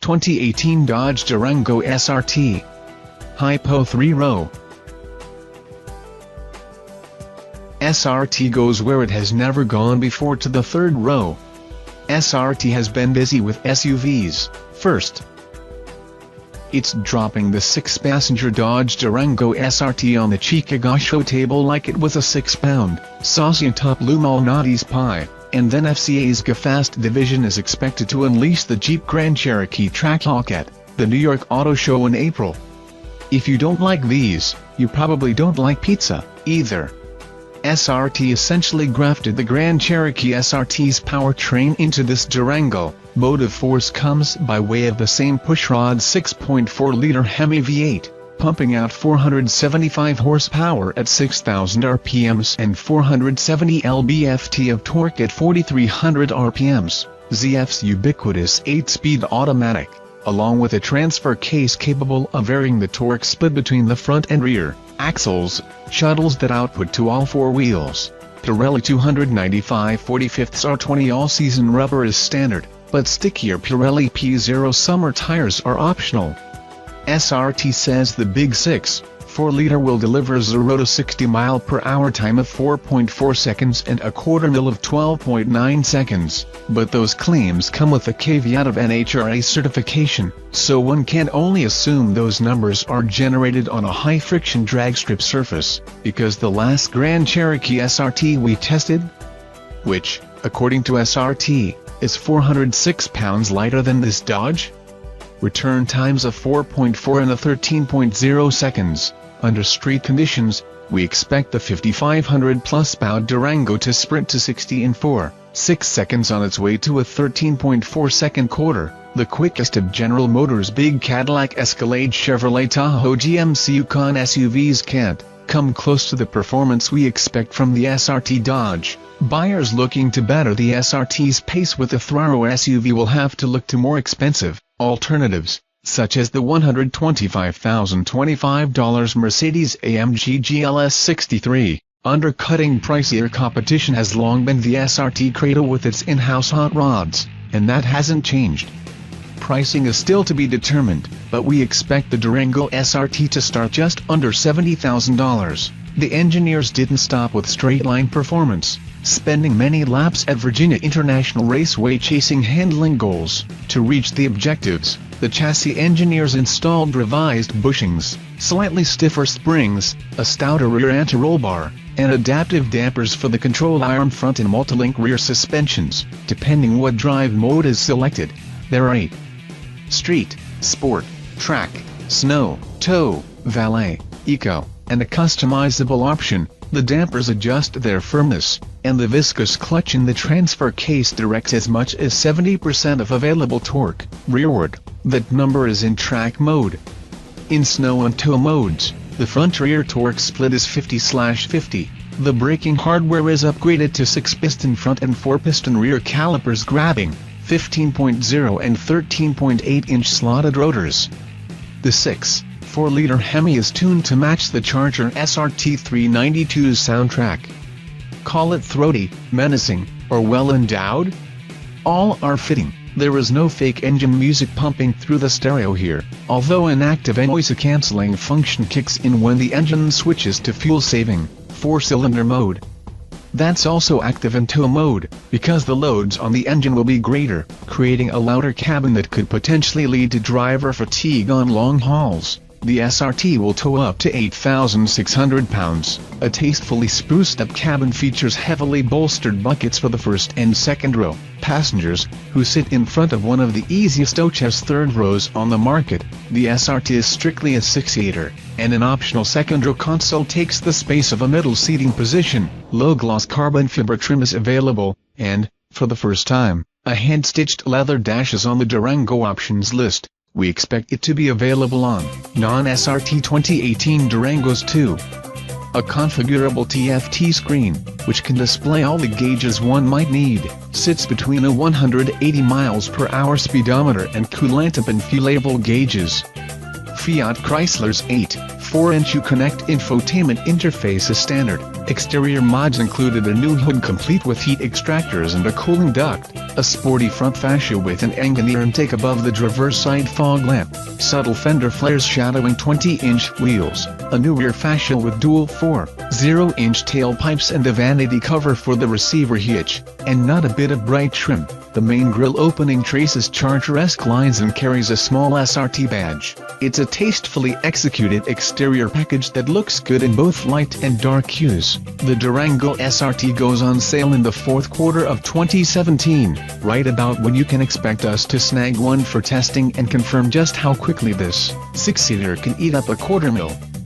2018 Dodge Durango SRT. Hypo 3-row. SRT goes where it has never gone before, to the third row. SRT has been busy with SUVs first. It's dropping the 6-passenger Dodge Durango SRT on the Chicago show table like it was a 6-pound, saucy atop Lou Malnati's pie, and then FCA's GAFAST division is expected to unleash the Jeep Grand Cherokee Trackhawk at the New York Auto Show in April. If you don't like these, you probably don't like pizza, either. SRT essentially grafted the Grand Cherokee SRT's powertrain into this Durango. Motive force comes by way of the same pushrod 6.4-liter Hemi V-8, pumping out 475 horsepower at 6,000 RPMs and 470 lb-ft of torque at 4,300 RPMs. ZF's ubiquitous 8-speed automatic, along with a transfer case capable of varying the torque split between the front and rear axles, shuttles that output to all four wheels. Pirelli 295 45ths R20 all-season rubber is standard, but stickier Pirelli P Zero summer tires are optional. SRT says the big 6.4-liter will deliver 0 to 60 mph time of 4.4 seconds and a quarter mil of 12.9 seconds, but those claims come with a caveat of NHRA certification, so one can only assume those numbers are generated on a high-friction drag strip surface, because the last Grand Cherokee SRT we tested, which, according to SRT, is 406 pounds lighter than this Dodge, return times of 4.4 and a 13.0 seconds. Under street conditions, we expect the 5,500-plus pound Durango to sprint to 60 in 4.6 seconds on its way to a 13.4-second quarter, the quickest of General Motors' big Cadillac Escalade, Chevrolet Tahoe, GMC Yukon SUVs can't come close to the performance we expect from the SRT Dodge. Buyers looking to better the SRT's pace with a 3-row SUV will have to look to more expensive alternatives, such as the $125,025 Mercedes-AMG GLS 63. Undercutting pricier competition has long been the SRT credo with its in-house hot rods, and that hasn't changed. Pricing is still to be determined, but we expect the Durango SRT to start just under $70,000. The engineers didn't stop with straight-line performance, spending many laps at Virginia International Raceway chasing handling goals. To reach the objectives, the chassis engineers installed revised bushings, slightly stiffer springs, a stouter rear anti-roll bar, and adaptive dampers for the control arm front and multilink rear suspensions, depending what drive mode is selected. There are 8: Street, Sport, Track, Snow, Tow, Valet, Eco, and a customizable option. The dampers adjust their firmness, and the viscous clutch in the transfer case directs as much as 70% of available torque rearward. That number is in track mode. In snow and tow modes, the front-rear torque split is 50/50. The braking hardware is upgraded to 6-piston front and 4-piston rear calipers grabbing 15.0 and 13.8-inch slotted rotors. The 6.4-liter Hemi is tuned to match the Charger SRT 392's soundtrack. Call it throaty, menacing, or well-endowed? All are fitting. There is no fake engine music pumping through the stereo here, although an active noise-canceling function kicks in when the engine switches to fuel-saving 4-cylinder mode. That's also active in tow mode, because the loads on the engine will be greater, creating a louder cabin that could potentially lead to driver fatigue on long hauls. The SRT will tow up to 8,600 pounds. A tastefully spruced-up cabin features heavily bolstered buckets for the first and second row passengers, who sit in front of one of the easiest OHS third rows on the market. The SRT is strictly a 6-seater, and an optional second-row console takes the space of a middle seating position. Low-gloss carbon fiber trim is available, and, for the first time, a hand-stitched leather dash is on the Durango options list. We expect it to be available on non-SRT 2018 Durangos too. A configurable TFT screen, which can display all the gauges one might need, sits between a 180 mph speedometer and coolant and fuelable gauges. Fiat Chrysler's 8.4-inch Uconnect infotainment interface is standard. Exterior mods included a new hood complete with heat extractors and a cooling duct, a sporty front fascia with an Engineer intake above the driver's side fog lamp, subtle fender flares shadowing 20-inch wheels, a new rear fascia with dual 4.0-inch tailpipes and a vanity cover for the receiver hitch, and not a bit of bright trim. The main grille opening traces Charger-esque lines and carries a small SRT badge. It's a tastefully executed exterior package that looks good in both light and dark hues. The Durango SRT goes on sale in the fourth quarter of 2017, right about when you can expect us to snag one for testing and confirm just how quickly this 6-seater can eat up a $250,000